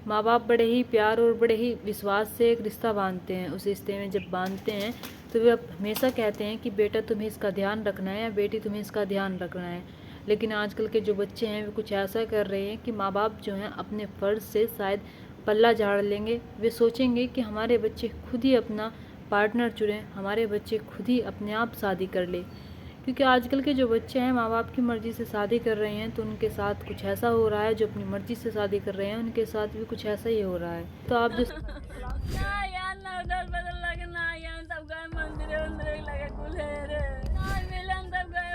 माँ बाप बड़े ही प्यार और बड़े ही विश्वास से एक रिश्ता बांधते हैं। उस रिश्ते में जब बांधते हैं तो वे हमेशा कहते हैं कि बेटा तुम्हें इसका ध्यान रखना है या बेटी तुम्हें इसका ध्यान रखना है। लेकिन आजकल के जो बच्चे हैं वे कुछ ऐसा कर रहे हैं कि माँ बाप जो हैं अपने फ़र्ज से शायद पल्ला झाड़ लेंगे। वे सोचेंगे कि हमारे बच्चे खुद ही अपना पार्टनर चुनें, हमारे बच्चे खुद ही अपने आप शादी कर ले। क्योंकि आजकल के जो बच्चे हैं माँ बाप की मर्ज़ी से शादी कर रहे हैं तो उनके साथ कुछ ऐसा हो रहा है, जो अपनी मर्ज़ी से शादी कर रहे हैं उनके साथ भी कुछ ऐसा ही हो रहा है। तो आप जो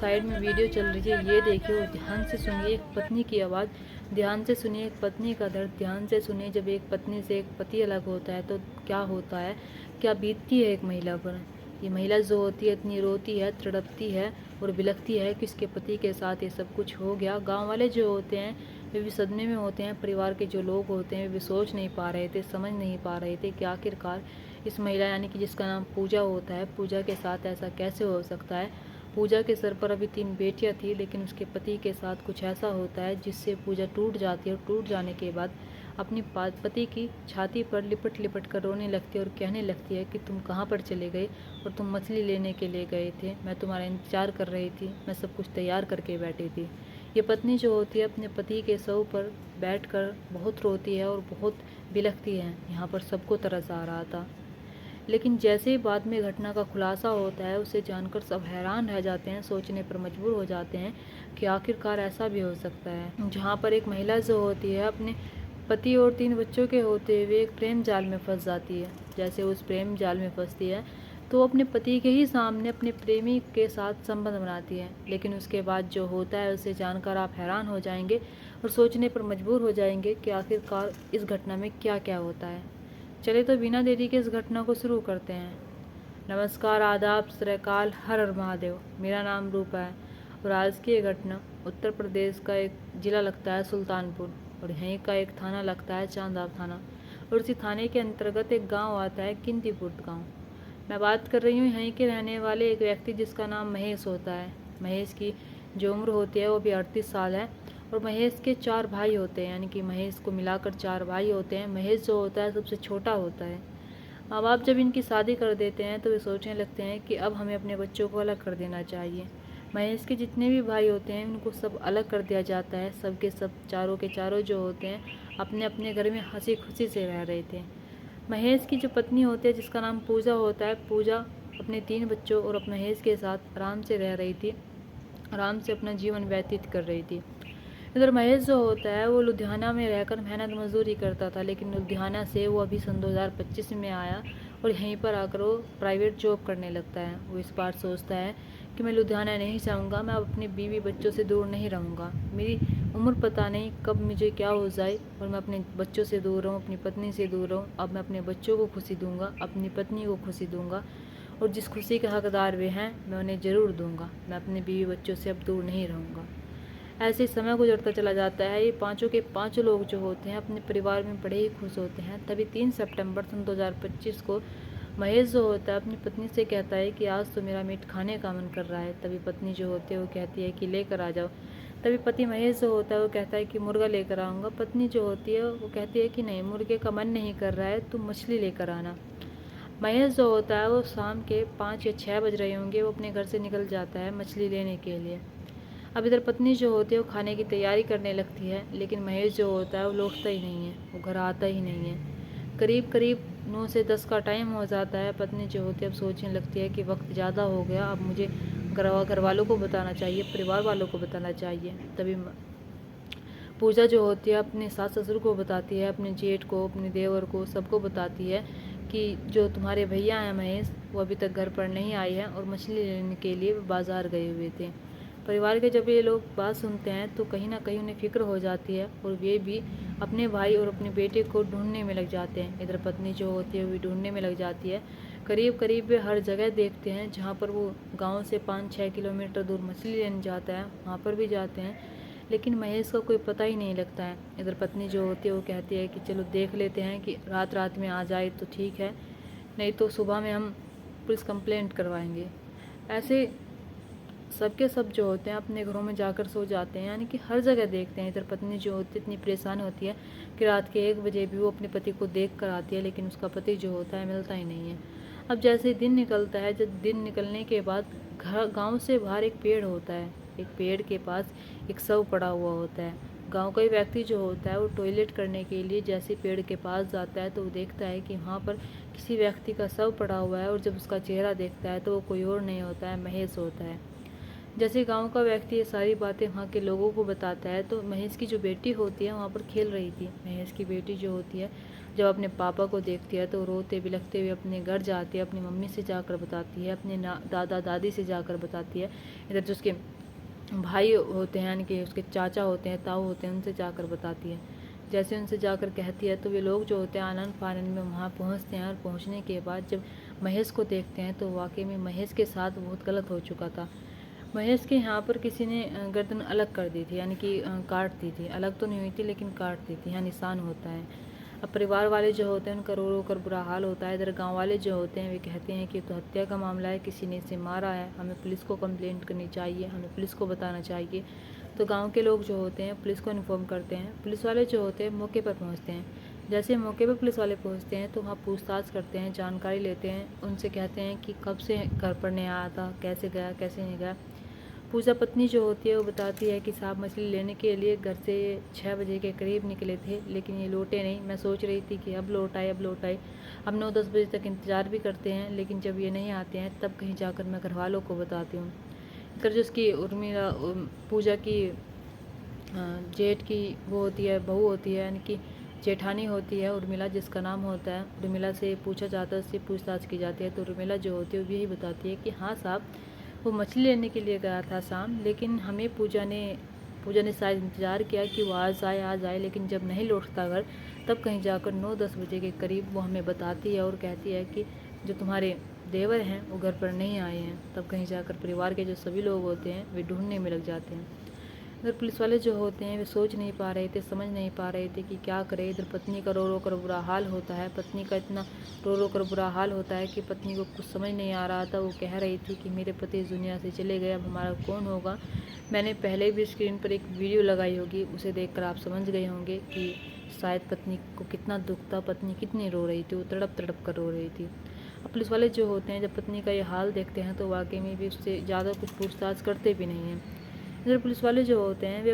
साइड में वीडियो चल रही है ये देखिए और ध्यान से सुनिए एक पत्नी की आवाज़, ध्यान से सुनिए एक पत्नी का दर्द, ध्यान से सुनिए जब एक पत्नी से एक पति अलग होता है तो क्या होता है, क्या बीतती है एक महिला पर। ये महिला जो होती है इतनी रोती है, तड़पती है और बिलखती है कि इसके पति के साथ ये सब कुछ हो गया। गांव वाले जो होते हैं वे भी सदमे में होते हैं, परिवार के जो लोग होते हैं वे सोच नहीं पा रहे थे, समझ नहीं पा रहे थे कि आखिरकार इस महिला यानी कि जिसका नाम पूजा होता है, पूजा के साथ ऐसा कैसे हो सकता है। पूजा के सर पर अभी 3 बेटियां थी लेकिन उसके पति के साथ कुछ ऐसा होता है जिससे पूजा टूट जाती है और टूट जाने के बाद अपनी पति की छाती पर लिपट लिपट कर रोने लगती है और कहने लगती है कि तुम कहाँ पर चले गए और तुम मछली लेने के लिए गए थे, मैं तुम्हारा इंतजार कर रही थी, मैं सब कुछ तैयार करके बैठी थी। ये पत्नी जो होती है अपने पति के शव पर बैठकर बहुत रोती है और बहुत बिलखती है। यहाँ पर सबको तरस आ रहा था। लेकिन जैसे ही बाद में घटना का खुलासा होता है उसे जानकर सब हैरान रह जाते हैं, सोचने पर मजबूर हो जाते हैं कि आखिरकार ऐसा भी हो सकता है। जहाँ पर एक महिला जो होती है अपने पति और 3 बच्चों के होते हुए एक प्रेम जाल में फंस जाती है। जैसे उस प्रेम जाल में फंसती है तो अपने पति के ही सामने अपने प्रेमी के साथ संबंध बनाती है। लेकिन उसके बाद जो होता है उसे जानकर आप हैरान हो जाएंगे और सोचने पर मजबूर हो जाएंगे कि आखिरकार इस घटना में क्या क्या होता है। चले तो बिना देरी के इस घटना को शुरू करते हैं। नमस्कार, आदाब, सत श्री अकाल, हर हर महादेव। मेरा नाम रूपा है और आज की ये घटना उत्तर प्रदेश का एक ज़िला लगता है सुल्तानपुर और यहीं का एक थाना लगता है चांदाब थाना और उसी थाने के अंतर्गत एक गांव आता है किंतीपुर गांव। मैं बात कर रही हूँ यहीं के रहने वाले एक व्यक्ति जिसका नाम महेश होता है। महेश की जो उम्र होती है वो भी 38 साल है और महेश के 4 भाई होते हैं, यानी कि महेश को मिलाकर 4 भाई होते हैं। महेश जो होता है सबसे छोटा होता है। माँ बाप जब इनकी शादी कर देते हैं तो वे सोचने लगते हैं कि अब हमें अपने बच्चों को अलग कर देना चाहिए। महेश के जितने भी भाई होते हैं उनको सब अलग कर दिया जाता है। सब के सब चारों के चारों जो होते हैं अपने अपने घर में हंसी खुशी से रह रहे थे। महेश की जो पत्नी होती है जिसका नाम पूजा होता है, पूजा अपने 3 बच्चों और अपने महेश के साथ आराम से रह रही थी, आराम से अपना जीवन व्यतीत कर रही थी। इधर महेश जो होता है वो लुधियाना में रहकर मेहनत मजदूरी करता था, लेकिन लुधियाना से वो अभी सन 2025 में आया और यहीं पर आकर वो प्राइवेट जॉब करने लगता है। वो इस बार सोचता है कि मैं लुधियाना नहीं जाऊंगा, मैं अब अपनी बीवी बच्चों से दूर नहीं रहूंगा। मेरी उम्र पता नहीं कब मुझे क्या हो जाए और मैं अपने बच्चों से दूर रहूँ, अपनी पत्नी से दूर रहूँ। अब मैं अपने बच्चों को खुशी दूंगा, अपनी पत्नी को खुशी दूंगा और जिस खुशी के हकदार वे हैं मैं उन्हें ज़रूर दूंगा। मैं अपने बीवी बच्चों से अब दूर नहीं रहूँगा। ऐसे ही समय गुजरता चला जाता है। ये पाँचों के पाँचों लोग जो होते हैं अपने परिवार में बड़े ही खुश होते हैं। तभी 3 सितंबर सन 2025 को महेश जो होता है अपनी पत्नी से कहता है कि आज तो मेरा मीट खाने का मन कर रहा है। तभी पत्नी जो होती है वो कहती है कि लेकर आ जाओ। तभी पति महेश जो होता है वो कहता है कि मुर्गा लेकर आऊँगा। पत्नी जो होती है वो कहती है कि नहीं, मुर्गे का मन नहीं कर रहा है, तुम मछली लेकर आना। महेश जो होता है वो शाम के 5 या 6 बज रहे होंगे, वो अपने घर से निकल जाता है मछली लेने के लिए। अब इधर पत्नी जो होती है वो खाने की तैयारी करने लगती है, लेकिन महेश जो होता है वो लौटता ही नहीं है, वो घर आता ही नहीं है। करीब करीब 9 से 10 का टाइम हो जाता है। पत्नी जो होती है अब सोचने लगती है कि वक्त ज़्यादा हो गया, अब मुझे घर वालों को बताना चाहिए, परिवार वालों को बताना चाहिए। तभी पूजा जो होती है अपने सास ससुर को बताती है, अपने जेठ को, अपने देवर को, सबको बताती है कि जो तुम्हारे भैया हैं महेश वो अभी तक घर पर नहीं आए हैं और मछली लेने के लिए बाज़ार गए हुए थे। परिवार के जब ये लोग बात सुनते हैं तो कहीं ना कहीं उन्हें फिक्र हो जाती है और वे भी अपने भाई और अपने बेटे को ढूंढने में लग जाते हैं। इधर पत्नी जो होती है वो भी ढूंढने में लग जाती है। करीब करीब वे हर जगह देखते हैं जहाँ पर वो गांव से 5-6 किलोमीटर दूर मछली लेने जाता है, वहाँ पर भी जाते हैं, लेकिन महेश का कोई पता ही नहीं लगता है। इधर पत्नी जो होती है वो कहती है कि चलो देख लेते हैं कि रात रात में आ जाए तो ठीक है, नहीं तो सुबह में हम पुलिस कंप्लेंट करवाएंगे। ऐसे सबके सब जो होते हैं अपने घरों में जाकर सो जाते हैं, यानी कि हर जगह देखते हैं। इधर पत्नी जो होती है इतनी परेशान होती है कि रात के 1 बजे भी वो अपने पति को देख कर आती है, लेकिन उसका पति जो होता है मिलता ही नहीं है। अब जैसे ही दिन निकलता है, जब दिन निकलने के बाद घर गाँव से बाहर एक पेड़ होता है, एक पेड़ के पास एक शव पड़ा हुआ होता है। गांव का ही व्यक्ति जो होता है वो टॉयलेट करने के लिए जैसे पेड़ के पास जाता है तो वो देखता है कि वहाँ पर किसी व्यक्ति का शव पड़ा हुआ है, और जब उसका चेहरा देखता है तो वो कोई और नहीं होता है, महेश होता है। जैसे गांव का व्यक्ति ये सारी बातें वहाँ के लोगों को बताता है तो महेश की जो बेटी होती है वहाँ पर खेल रही थी। महेश की बेटी जो होती है जब अपने पापा को देखती है तो रोते बिलखते हुए अपने घर जाती है, अपनी मम्मी से जाकर बताती है, अपने दादा दादी से जाकर बताती है। इधर जो उसके भाई होते हैं, यानी कि उसके चाचा होते हैं, ताऊ होते हैं, उनसे जाकर बताती है। जैसे उनसे जाकर कहती है तो वे लोग जो होते हैं आनंद फानंद में वहाँ पहुँचते हैं, और पहुँचने के बाद जब महेश को देखते हैं तो वाकई में महेश के साथ बहुत गलत हो चुका था। महेश के यहाँ पर किसी ने गर्दन अलग कर दी थी, यानी कि काट दी थी। अलग तो नहीं हुई थी लेकिन काट दी थी, यहाँ निशान होता है। अब परिवार वाले जो होते हैं उनका रो रो कर बुरा हाल होता है। इधर गांव वाले जो होते हैं वे कहते हैं कि तो हत्या का मामला है, किसी ने इसे मारा है, हमें पुलिस को कंप्लेंट करनी चाहिए, हमें पुलिस को बताना चाहिए। तो गांव के लोग जो होते हैं पुलिस को इन्फॉर्म करते हैं। पुलिस वाले जो होते हैं मौके पर पहुंचते हैं। जैसे मौके पर पुलिस वाले पहुंचते हैं तो वहाँ पूछताछ करते हैं, जानकारी लेते हैं, उनसे कहते हैं कि कब से घर पर नहीं आया था, कैसे गया कैसे नहीं गया। पूजा पत्नी जो होती है वो बताती है कि साहब मछली लेने के लिए घर से 6 बजे के करीब निकले थे, लेकिन ये लौटे नहीं। मैं सोच रही थी कि अब लौट आए अब लौट आए। हम 9-10 बजे तक इंतज़ार भी करते हैं, लेकिन जब ये नहीं आते हैं तब कहीं जाकर मैं घर वालों को बताती हूँ। इधर जो उसकी उर्मिला पूजा की जेठ की वो होती है, बहू होती है, यानी कि जेठानी होती है उर्मिला, जिसका नाम होता है। उर्मिला से पूछा जाता है, उससे पूछताछ की जाती है तो उर्मिला जो होती है वो यही बताती है कि हाँ साहब वो मछली लेने के लिए गया था शाम, लेकिन हमें पूजा ने शायद इंतज़ार किया कि वो आज आए, लेकिन जब नहीं लौटता घर तब कहीं जाकर 9-10 बजे के करीब वो हमें बताती है और कहती है कि जो तुम्हारे देवर हैं वो घर पर नहीं आए हैं। तब कहीं जाकर परिवार के जो सभी लोग होते हैं वे ढूंढने में लग जाते हैं। इधर पुलिस वाले जो होते हैं वे सोच नहीं पा रहे थे, समझ नहीं पा रहे थे कि क्या करें। इधर पत्नी का रो रो कर बुरा हाल होता है, पत्नी का इतना रो रो कर बुरा हाल होता है कि पत्नी को कुछ समझ नहीं आ रहा था। वो कह रही थी कि मेरे पति इस दुनिया से चले गए, अब हमारा कौन होगा। मैंने पहले भी स्क्रीन पर एक वीडियो लगाई होगी, उसे देखकर आप समझ गए होंगे कि शायद पत्नी को कितना दुख था, पत्नी कितनी रो रही थी, वो तड़प तड़प कर रो रही थी। अब पुलिस वाले जो होते हैं जब पत्नी का ये हाल देखते हैं तो वाकई में भी उससे ज़्यादा कुछ पूछताछ करते भी नहीं हैं। इधर पुलिस वाले जो होते हैं वे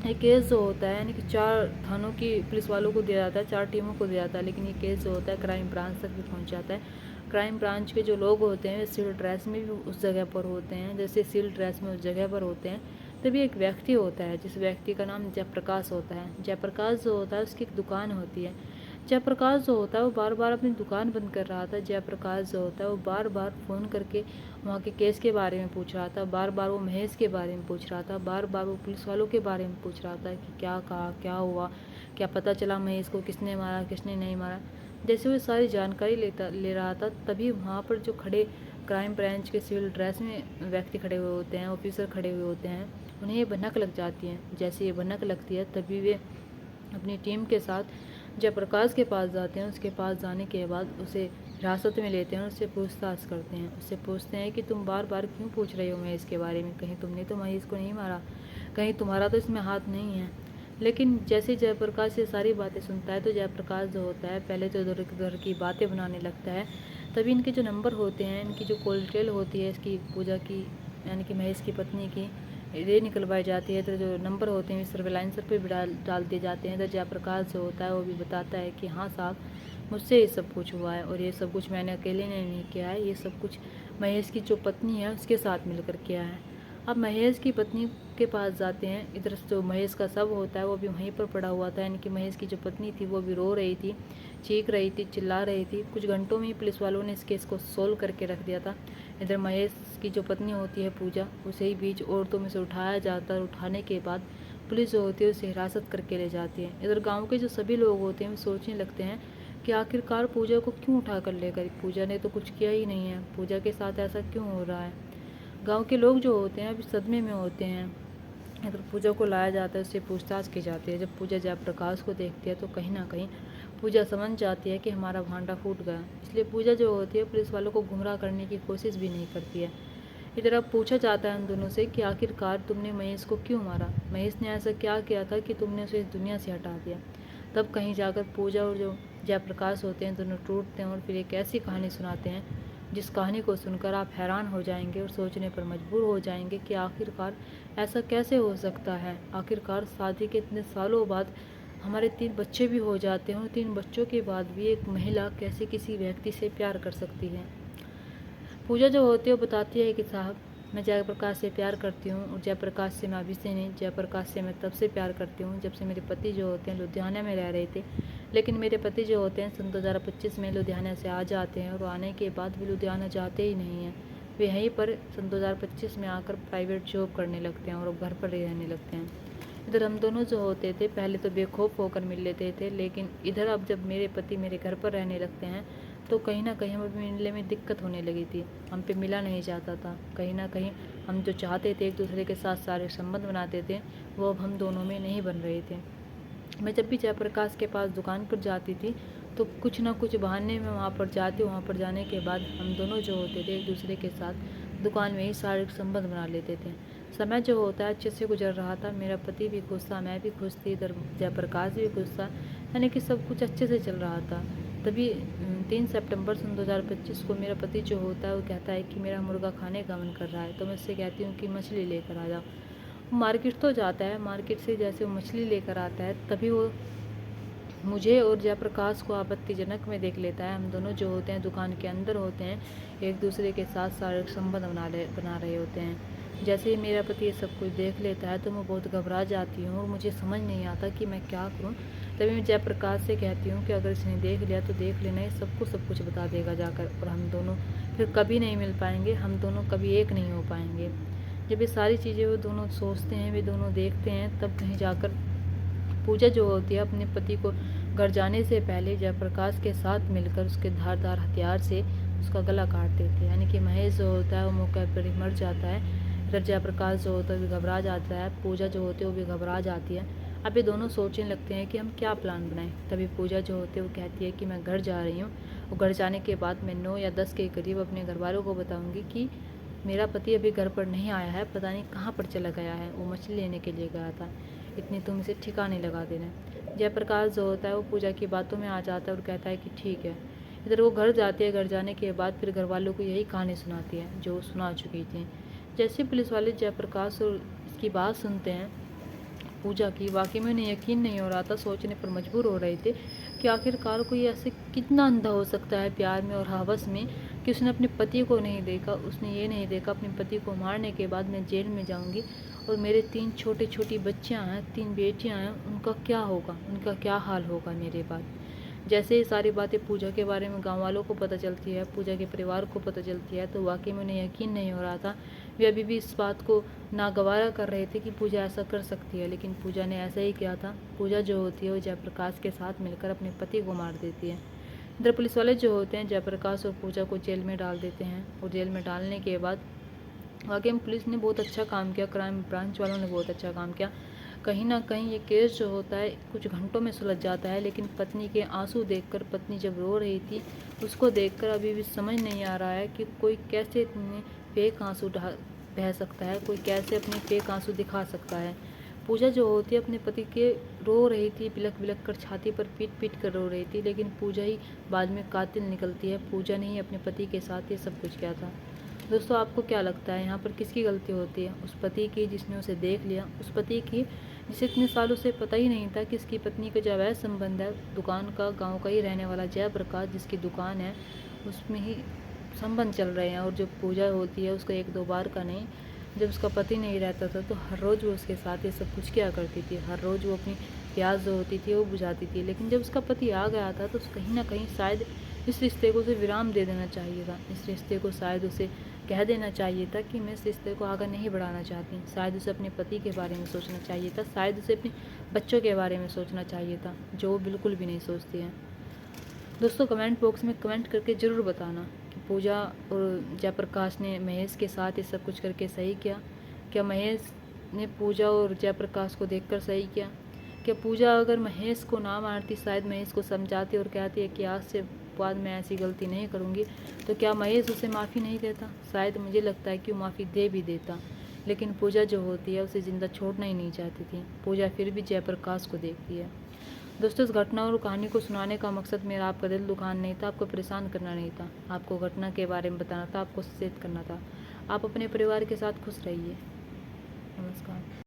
एक केस जो होता है, यानी कि 4 थानों की पुलिस वालों को दिया जाता है, 4 टीमों को दिया जाता है, लेकिन ये केस जो होता है क्राइम ब्रांच तक भी पहुंच जाता है। क्राइम ब्रांच के जो लोग होते हैं वे सिविल ड्रेस में भी उस जगह पर होते हैं। जैसे सिविल ड्रेस में उस जगह पर होते हैं तभी एक व्यक्ति होता है, जिस व्यक्ति का नाम जयप्रकाश होता है। जयप्रकाश जो होता है उसकी एक दुकान होती है। जयप्रकाश जो होता है वो बार बार अपनी दुकान बंद कर रहा था। जयप्रकाश जो होता है वो बार बार फ़ोन करके वहाँ के केस के बारे में पूछ रहा था, बार बार वो महेश के बारे में पूछ रहा था, बार बार वो पुलिस वालों के बारे में पूछ रहा था कि क्या कहा, क्या हुआ, क्या पता चला महेश को, किसने मारा किसने नहीं मारा। जैसे वो सारी जानकारी ले रहा था तभी वहाँ पर जो खड़े क्राइम ब्रांच के सिविल ड्रेस में व्यक्ति खड़े हुए होते हैं, ऑफिसर खड़े हुए होते हैं, उन्हें ये भनक लग जाती है। जैसे ये भनक लगती है तभी वे अपनी टीम के साथ जयप्रकाश के पास जाते हैं। उसके पास जाने के बाद उसे हिरासत में लेते हैं और उससे पूछताछ करते हैं। उससे पूछते हैं कि तुम बार बार क्यों पूछ रहे हो महेश के बारे में, कहीं तुमने तो महेश को नहीं मारा, कहीं तुम्हारा तो इसमें हाथ नहीं है। लेकिन जैसे जयप्रकाश ये सारी बातें सुनता है तो जयप्रकाश जो होता है पहले तो इधर उधर की बातें बनाने लगता है। तभी इनके जो नंबर होते हैं, इनकी जो कॉल डिटेल होती है इसकी पूजा की, यानी कि महेश की पत्नी की, ये निकलवाई जाती है। तो जो नंबर होते हैं सर्वेलाइंसर पे भी डाल दिए जाते हैं। तो जयप्रकाश जो होता है वो भी बताता है कि हाँ साहब मुझसे ये सब कुछ हुआ है, और ये सब कुछ मैंने अकेले ने नहीं किया है, ये सब कुछ महेश की जो पत्नी है उसके साथ मिलकर किया है। अब महेश की पत्नी के पास जाते हैं। इधर जो महेश का शव होता है वो भी वहीं पर पड़ा हुआ था, यानी कि महेश की जो पत्नी थी वो भी रो रही थी, चीख रही थी, चिल्ला रही थी। कुछ घंटों में ही पुलिस वालों ने इस केस को सोल्व करके रख दिया था। इधर महेश की जो पत्नी होती है पूजा, उसे ही बीच औरतों में से उठाया जाता है। उठाने के बाद पुलिस जो होती है उसे हिरासत करके ले जाती है। इधर गाँव के जो सभी लोग होते हैं वो सोचने लगते हैं कि आखिरकार पूजा को क्यों उठा कर ले गई, पूजा ने तो कुछ किया ही नहीं है, पूजा के साथ ऐसा क्यों हो रहा है। गांव के लोग जो होते हैं अभी सदमे में होते हैं। अगर पूजा को लाया जाता है, उससे पूछताछ की जाती है। जब पूजा जयप्रकाश को देखती है तो कहीं ना कहीं पूजा समझ जाती है कि हमारा भांडा फूट गया। इसलिए पूजा जो होती है पुलिस वालों को गुमराह करने की कोशिश भी नहीं करती है। इधर अब पूछा जाता है उन दोनों से कि आखिरकार तुमने महेश को क्यों मारा, महेश ने ऐसा क्या किया था कि तुमने उसे इस दुनिया से हटा दिया। तब कहीं जाकर पूजा और जो जयप्रकाश होते हैं दोनों टूटते हैं और फिर एक ऐसी कहानी सुनाते हैं जिस कहानी को सुनकर आप हैरान हो जाएंगे और सोचने पर मजबूर हो जाएंगे कि आखिरकार ऐसा कैसे हो सकता है। आखिरकार शादी के इतने सालों बाद हमारे 3 बच्चे भी हो जाते हैं और 3 बच्चों के बाद भी एक महिला कैसे किसी व्यक्ति से प्यार कर सकती है। पूजा जो होती है वो बताती है कि साहब मैं जयप्रकाश से प्यार करती हूँ और जयप्रकाश से मैं अभी से नहीं, जयप्रकाश से मैं तब से प्यार करती हूँ जब से मेरे पति जो होते हैं लुधियाना में रह रहे थे। लेकिन मेरे पति जो होते हैं सन 2025 में लुधियाना से आ जाते हैं और आने के बाद भी लुधियाना जाते ही नहीं हैं। वे यहीं पर सन 2025 में आकर प्राइवेट जॉब करने लगते हैं और घर पर ही रहने लगते हैं। इधर हम दोनों जो होते थे पहले तो बेखौफ होकर मिल लेते थे, लेकिन इधर अब जब मेरे पति मेरे घर पर रहने लगते हैं तो कहीं ना कहीं हमें मिलने में दिक्कत होने लगी थी। हम पे मिला नहीं जाता था। कहीं ना कहीं हम जो चाहते थे एक दूसरे के साथ सारे संबंध बनाते थे वो अब हम दोनों में नहीं बन रहे थे। मैं जब भी जयप्रकाश के पास दुकान पर जाती थी तो कुछ ना कुछ बहाने में वहाँ पर जाती। वहाँ पर जाने के बाद हम दोनों जो होते थे एक दूसरे के साथ दुकान में ही शारीरिक संबंध बना लेते थे। समय जो होता है अच्छे से गुजर रहा था। मेरा पति भी खुश था, मैं भी खुश थी, इधर जयप्रकाश भी खुश था, यानी कि सब कुछ अच्छे से चल रहा था। तभी 3 सितंबर सन 2025 को मेरा पति जो होता है वो कहता है कि मेरा मुर्गा खाने का मन कर रहा है। तो मैं उससे कहती हूँ कि मछली लेकर आ जाओ। मार्केट तो जाता है, मार्केट से जैसे वो मछली लेकर आता है तभी वो मुझे और जयप्रकाश को आपत्तिजनक में देख लेता है। हम दोनों जो होते हैं दुकान के अंदर होते हैं, एक दूसरे के साथ शारीरिक संबंध बना रहे होते हैं। जैसे ही मेरा पति ये सब कुछ देख लेता है तो मैं बहुत घबरा जाती हूँ और मुझे समझ नहीं आता कि मैं क्या करूँ। तभी मैं जयप्रकाश से कहती हूँ कि अगर इसने देख लिया तो देख लेना, ये सबको सब कुछ बता देगा जाकर और हम दोनों फिर कभी नहीं मिल पाएंगे, हम दोनों कभी एक नहीं हो पाएंगे। जब ये सारी चीज़ें वो दोनों सोचते हैं, वे दोनों देखते हैं, तब कहीं जाकर पूजा जो होती है अपने पति को घर जाने से पहले जयप्रकाश के साथ मिलकर उसके धारदार हथियार से उसका गला काट देते हैं। यानी कि महेश जो होता है वो मौके पर ही मर जाता है। इधर जयप्रकाश जो होता है वो भी घबरा जाता है, पूजा जो होती है वो भी घबरा जाती है। अब ये दोनों सोचने लगते हैं कि हम क्या प्लान बनाएं। तभी पूजा जो होती है वो कहती है कि मैं घर जा रही हूँ और घर जाने के बाद मैं 9 या 10 के करीब अपने घर वालों को बताऊँगी कि मेरा पति अभी घर पर नहीं आया है, पता नहीं कहाँ पर चला गया है, वो मछली लेने के लिए गया था, इतनी तुम इसे ठिकाने लगा देना। जयप्रकाश जो होता है वो पूजा की बातों में आ जाता है और कहता है कि ठीक है। इधर वो घर जाती है, घर जाने के बाद फिर घर वालों को यही कहानी सुनाती है जो सुना चुकी थी। जैसे पुलिस वाले जयप्रकाश और इसकी बात सुनते हैं पूजा की, वाकई में उन्हें यकीन नहीं हो रहा था, सोचने पर मजबूर हो रहे थे कि आखिरकार कोई ऐसे कितना अंधा हो सकता है प्यार में और हवस में कि उसने अपने पति को नहीं देखा। उसने ये नहीं देखा अपने पति को मारने के बाद मैं जेल में जाऊंगी और मेरे 3 छोटी छोटी बच्चियां हैं, 3 बेटियां हैं, उनका क्या होगा, उनका क्या हाल होगा मेरे बाद। जैसे ये सारी बातें पूजा के बारे में गांव वालों को पता चलती है, पूजा के परिवार को पता चलती है, तो वाकई में उन्हें यकीन नहीं हो रहा था। वे अभी भी इस बात को नागवारा कर रहे थे कि पूजा ऐसा कर सकती है, लेकिन पूजा ने ऐसा ही किया था। पूजा जो होती है वो जयप्रकाश के साथ मिलकर अपने पति को मार देती है। इधर पुलिस वाले जो होते हैं जयप्रकाश और पूजा को जेल में डाल देते हैं और जेल में डालने के बाद वाकई में पुलिस ने बहुत अच्छा काम किया, क्राइम ब्रांच वालों ने बहुत अच्छा काम किया। कहीं ना कहीं ये केस जो होता है कुछ घंटों में सुलझ जाता है, लेकिन पत्नी के आंसू देखकर, पत्नी जब रो रही थी उसको देखकर अभी भी समझ नहीं आ रहा है कि कोई कैसे इतने फेक आंसू बह सकता है, कोई कैसे अपने फेक आंसू दिखा सकता है। पूजा जो होती है अपने पति के रो रही थी, बिलख बिलख कर छाती पर पीट पीट कर रो रही थी, लेकिन पूजा ही बाद में कातिल निकलती है। पूजा ने ही अपने पति के साथ ये सब कुछ किया था। दोस्तों आपको क्या लगता है यहाँ पर किसकी गलती होती है? उस पति की जिसने उसे देख लिया, उस पति की जिसे इतने सालों से पता ही नहीं था कि इसकी पत्नी का जो अवैध संबंध है, दुकान का, गांव का ही रहने वाला जयप्रकाश जिसकी दुकान है उसमें ही संबंध चल रहे हैं, और जो पूजा होती है उसका 1-2 बार का नहीं, जब उसका पति नहीं रहता था तो हर रोज़ वो उसके साथ ये सब कुछ किया करती थी। हर रोज़ वो अपनी प्यास जो होती थी वो बुझाती थी, लेकिन जब उसका पति आ गया था तो कहीं ना कहीं शायद इस रिश्ते को उसे विराम दे देना चाहिए था। इस रिश्ते को शायद उसे कह देना चाहिए था कि मैं इस रिश्ते को आगे नहीं बढ़ाना चाहती। शायद उसे अपने पति के बारे में सोचना चाहिए था, शायद उसे अपने बच्चों के बारे में सोचना चाहिए था, जो वो बिल्कुल भी नहीं सोचती है। दोस्तों कमेंट बॉक्स में कमेंट करके ज़रूर बताना कि पूजा और जयप्रकाश ने महेश के साथ ये सब कुछ करके सही किया। क्या महेश ने पूजा और जयप्रकाश को देखकर सही किया, कि पूजा अगर महेश को ना मारती, शायद महेश को समझाती और कहती है कि आज से बाद मैं ऐसी गलती नहीं करूँगी, तो क्या महेश उसे माफ़ी नहीं देता? शायद मुझे लगता है कि वो माफ़ी दे भी देता, लेकिन पूजा जो होती है उसे ज़िंदा छोड़ना ही नहीं चाहती थी। पूजा फिर भी जयप्रकाश को देखती है। दोस्तों, इस घटना और कहानी को सुनाने का मकसद मेरा आपका दिल दुखाना नहीं था, आपको परेशान करना नहीं था, आपको घटना के बारे में बताना था, आपको सचेत करना था। आप अपने परिवार के साथ खुश रहिए। नमस्कार।